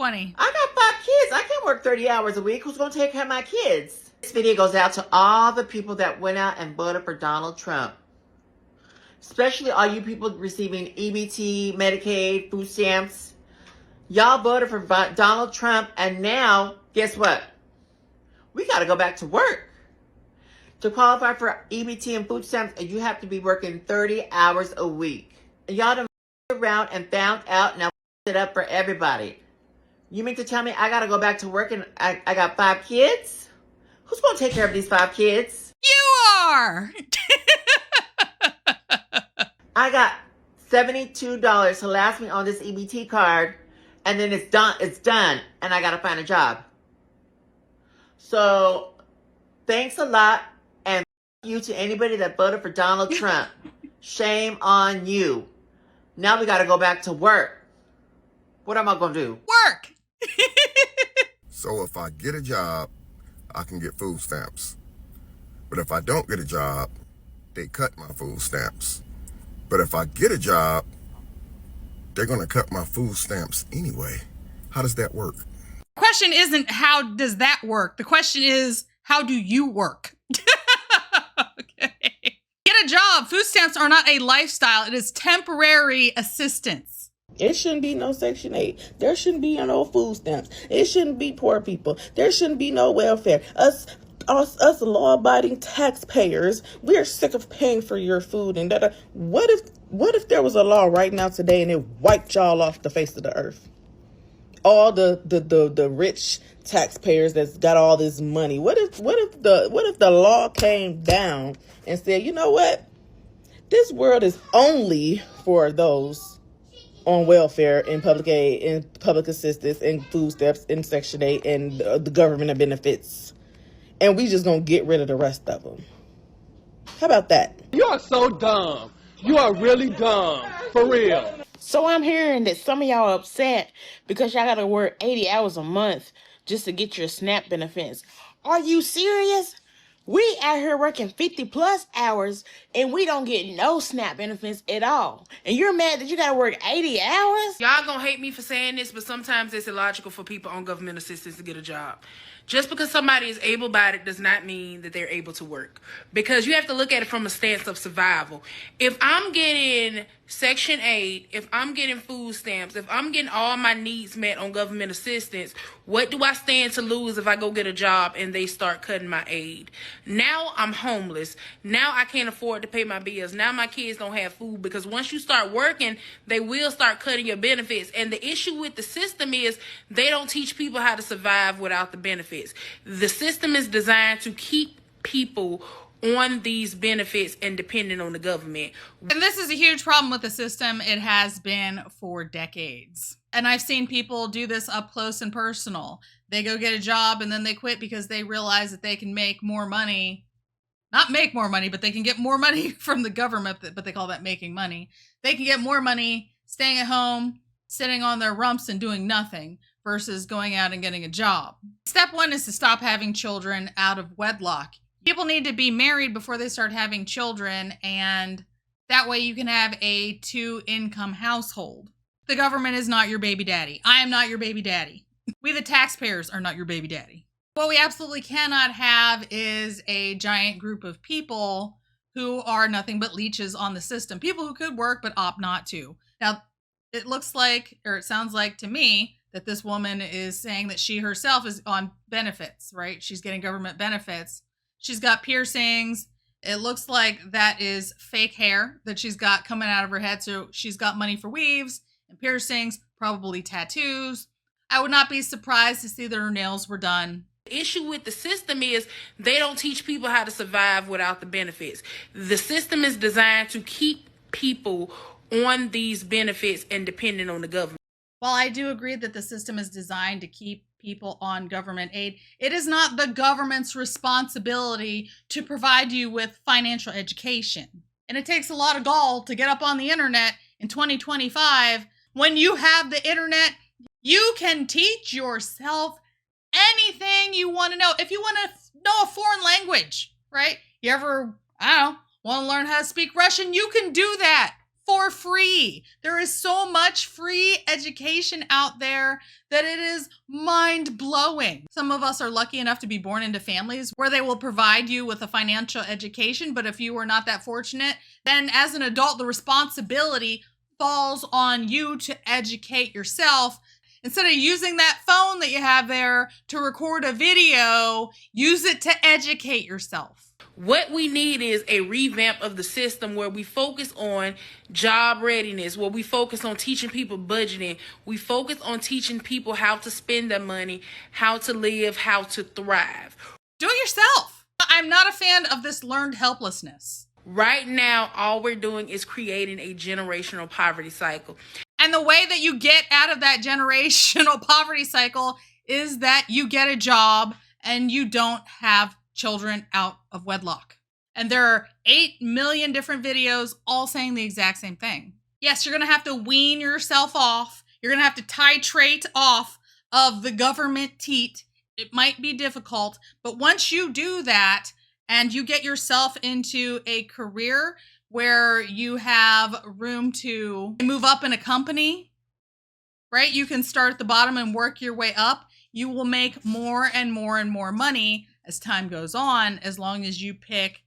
20. I got 5 kids. I can't work 30 hours a week. Who's going to take care of my kids? This video goes out to all the people that went out and voted for Donald Trump. Especially all you people receiving EBT, Medicaid, food stamps. Y'all voted for Donald Trump, and now, guess what? We got to go back to work. To qualify for EBT and food stamps, you have to be working 30 hours a week. And y'all done around and found out, now it up for everybody. You mean to tell me I got to go back to work and I got 5 kids? Who's going to take care of these 5 kids? You are! I got $72 to last me on this EBT card, and then it's done, and I got to find a job. So, thanks a lot, and you to anybody that voted for Donald Trump. Shame on you. Now we got to go back to work. What am I going to do? Work! So if I get a job, I can get food stamps. But if I don't get a job, they cut my food stamps. But if I get a job, they're going to cut my food stamps anyway. How does that work? The question isn't how does that work? The question is, how do you work? Okay. Get a job. Food stamps are not a lifestyle. It is temporary assistance. It shouldn't be no Section 8. There shouldn't be no food stamps. It shouldn't be poor people. There shouldn't be no welfare. Us law-abiding taxpayers, we're sick of paying for your food. And what if there was a law right now today and it wiped y'all off the face of the earth? All the rich taxpayers that's got all this money. What if the law came down and said, you know what? This world is only for those on welfare and public aid and public assistance and food stamps and Section 8 and the government benefits. And we just gonna get rid of the rest of them. How about that? You are so dumb. You are really dumb. For real. So I'm hearing that some of y'all are upset because y'all gotta work 80 hours a month just to get your SNAP benefits. Are you serious? We out here working 50 plus hours and we don't get no SNAP benefits at all. And you're mad that you gotta work 80 hours? Y'all gonna hate me for saying this, but sometimes it's illogical for people on government assistance to get a job. Just because somebody is able-bodied does not mean that they're able to work. Because you have to look at it from a stance of survival. If I'm getting Section 8, if I'm getting food stamps, if I'm getting all my needs met on government assistance, what do I stand to lose if I go get a job and they start cutting my aid? Now I'm homeless. Now I can't afford to pay my bills. Now my kids don't have food, because once you start working, they will start cutting your benefits. And the issue with the system is they don't teach people how to survive without the benefits. The system is designed to keep people on these benefits and depending on the government. And this is a huge problem with the system. It has been for decades. And I've seen people do this up close and personal. They go get a job and then they quit because they realize that they can make more money. Not make more money, but they can get more money from the government, but they call that making money. They can get more money staying at home, sitting on their rumps and doing nothing versus going out and getting a job. Step 1 is to stop having children out of wedlock. People need to be married before they start having children, and that way you can have a 2-income household. The government is not your baby daddy. I am not your baby daddy. We, the taxpayers, are not your baby daddy. What we absolutely cannot have is a giant group of people who are nothing but leeches on the system. People who could work but opt not to. Now, it looks like, or it sounds like to me, that this woman is saying that she herself is on benefits, right? She's getting government benefits. She's got piercings. It looks like that is fake hair that she's got coming out of her head. So she's got money for weaves and piercings, probably tattoos. I would not be surprised to see that her nails were done. The issue with the system is they don't teach people how to survive without the benefits. The system is designed to keep people on these benefits and depending on the government. While I do agree that the system is designed to keep people on government aid, it is not the government's responsibility to provide you with financial education. And it takes a lot of gall to get up on the internet in 2025. When you have the internet, you can teach yourself anything you want to know. If you want to know a foreign language, right? You ever, want to learn how to speak Russian? You can do that for free. There is so much free education out there that it is mind-blowing. Some of us are lucky enough to be born into families where they will provide you with a financial education, but if you are not that fortunate, then as an adult, the responsibility falls on you to educate yourself. Instead of using that phone that you have there to record a video, use it to educate yourself. What we need is a revamp of the system where we focus on job readiness, where we focus on teaching people budgeting. We focus on teaching people how to spend their money, how to live, how to thrive. Do it yourself. I'm not a fan of this learned helplessness. Right now, all we're doing is creating a generational poverty cycle. And the way that you get out of that generational poverty cycle is that you get a job and you don't have children out of wedlock. And there are 8 million different videos all saying the exact same thing. Yes, you're going to have to wean yourself off. You're going to have to titrate off of the government teat. It might be difficult, but once you do that and you get yourself into a career where you have room to move up in a company, right? You can start at the bottom and work your way up. You will make more and more and more money as time goes on, as long as you pick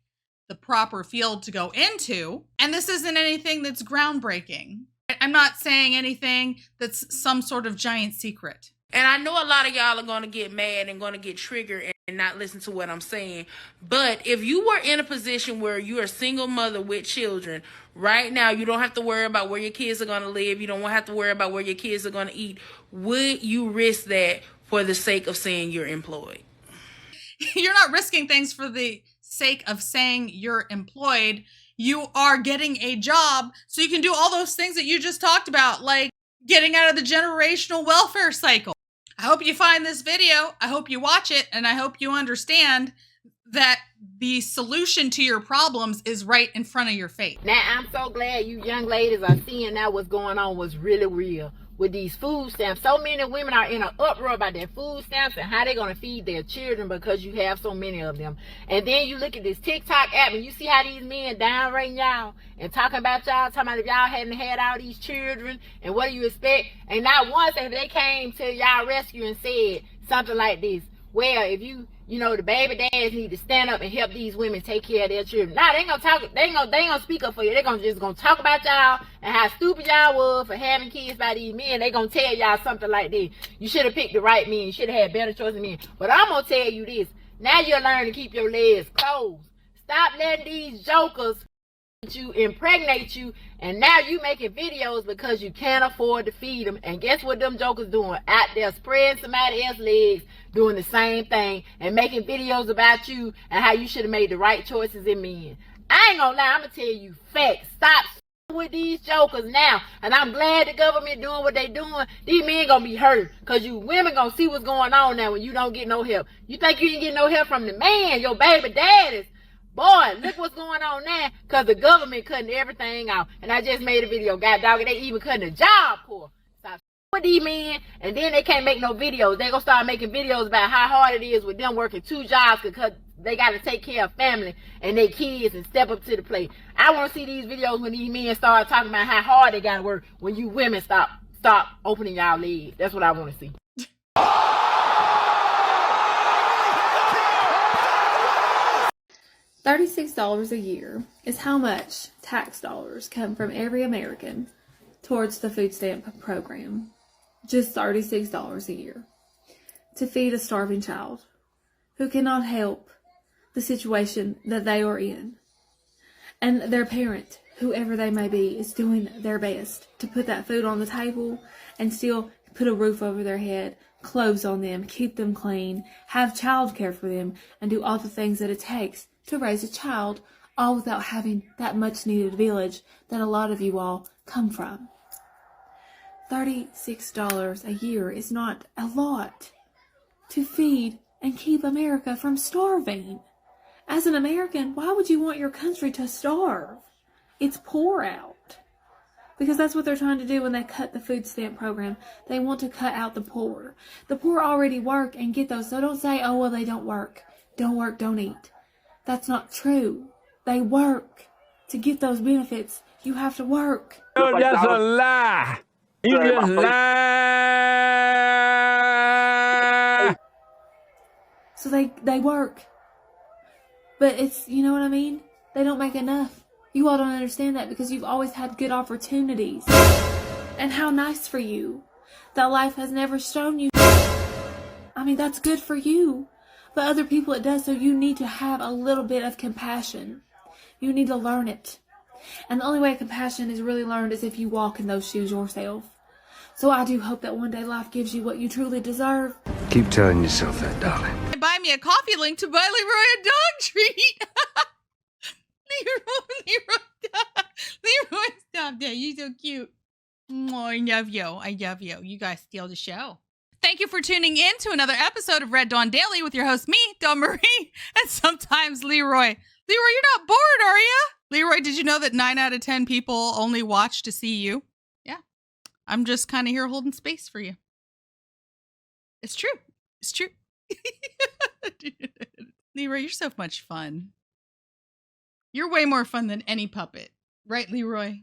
the proper field to go into. And this isn't anything that's groundbreaking. I'm not saying anything that's some sort of giant secret. And I know a lot of y'all are going to get mad and going to get triggered and not listen to what I'm saying. But if you were in a position where you're a single mother with children, right now you don't have to worry about where your kids are going to live. You don't have to worry about where your kids are going to eat. Would you risk that for the sake of saying you're employed? You're not risking things for the sake of saying you're employed. You are getting a job so you can do all those things that you just talked about, like getting out of the generational welfare cycle. I hope you find this video. I hope you watch it, and I hope you understand that the solution to your problems is right in front of your face. Now, I'm so glad you young ladies are seeing now what's going on was really real with these food stamps. So many women are in an uproar about their food stamps and how they're going to feed their children because you have so many of them. And then you look at this TikTok app and you see how these men downrating y'all and talking about y'all, talking about if y'all hadn't had all these children and what do you expect? And not once have they came to y'all rescue and said something like this. Well, if you know, the baby dads need to stand up and help these women take care of their children. Nah, they ain't gonna talk. They ain't gonna speak up for you. They just gonna talk about y'all and how stupid y'all was for having kids by these men. They gonna tell y'all something like this. You should have picked the right men. You should have had better choices men. But I'm gonna tell you this. Now you'll learn to keep your legs closed. Stop letting these jokers you impregnate you, and now you making videos because you can't afford to feed them. And guess what them jokers doing? Out there spreading somebody else's legs, doing the same thing and making videos about you and how you should have made the right choices in men. I ain't gonna lie, I'm gonna tell you facts. Stop with these jokers now. And I'm glad the government doing what they doing. These men gonna be hurt because you women gonna see what's going on now when you don't get no help. You think you didn't get no help from the man, your baby daddies. Boy, look what's going on now because the government cutting everything out. And I just made a video, God dog, they even cutting the job poor. Stop with these men, and then they can't make no videos. They gonna start making videos about how hard it is with them working 2 jobs because they got to take care of family and their kids and step up to the plate. I want to see these videos when these men start talking about how hard they got to work when you women stop opening y'all legs. That's what I want to see. $36 a year is how much tax dollars come from every American towards the food stamp program. Just $36 a year to feed a starving child who cannot help the situation that they are in. And their parent, whoever they may be, is doing their best to put that food on the table and still put a roof over their head, clothes on them, keep them clean, have childcare for them, and do all the things that it takes to raise a child, all without having that much needed village that a lot of you all come from. $36 a year is not a lot to feed and keep America from starving. As an American, why would you want your country to starve? It's poor out. Because that's what they're trying to do when they cut the food stamp program. They want to cut out the poor. The poor already work and get those, so don't say, oh, well, they don't work. Don't work, don't eat. That's not true. They work to get those benefits You have to work. No, that's a lie. You just lie. So they work. But it's, you know what I mean? They don't make enough. You all don't understand that because you've always had good opportunities. And how nice for you that life has never shown you. I mean, that's good for you. But other people it does, so you need to have a little bit of compassion. You need to learn it. And the only way compassion is really learned is if you walk in those shoes yourself. So I do hope that one day life gives you what you truly deserve. Keep telling yourself that, darling. Buy me a coffee link to buy Leroy a dog treat. Leroy, stop that. You're so cute. Oh, I love you. I love you. You guys steal the show. Thank you for tuning in to another episode of Red Dawn Daily with your host, me, Dawn Marie, and sometimes Leroy. Leroy, you're not bored, are you? Leroy, did you know that 9 out of 10 people only watch to see you? Yeah. I'm just kind of here holding space for you. It's true. It's true. Leroy, you're so much fun. You're way more fun than any puppet. Right, Leroy?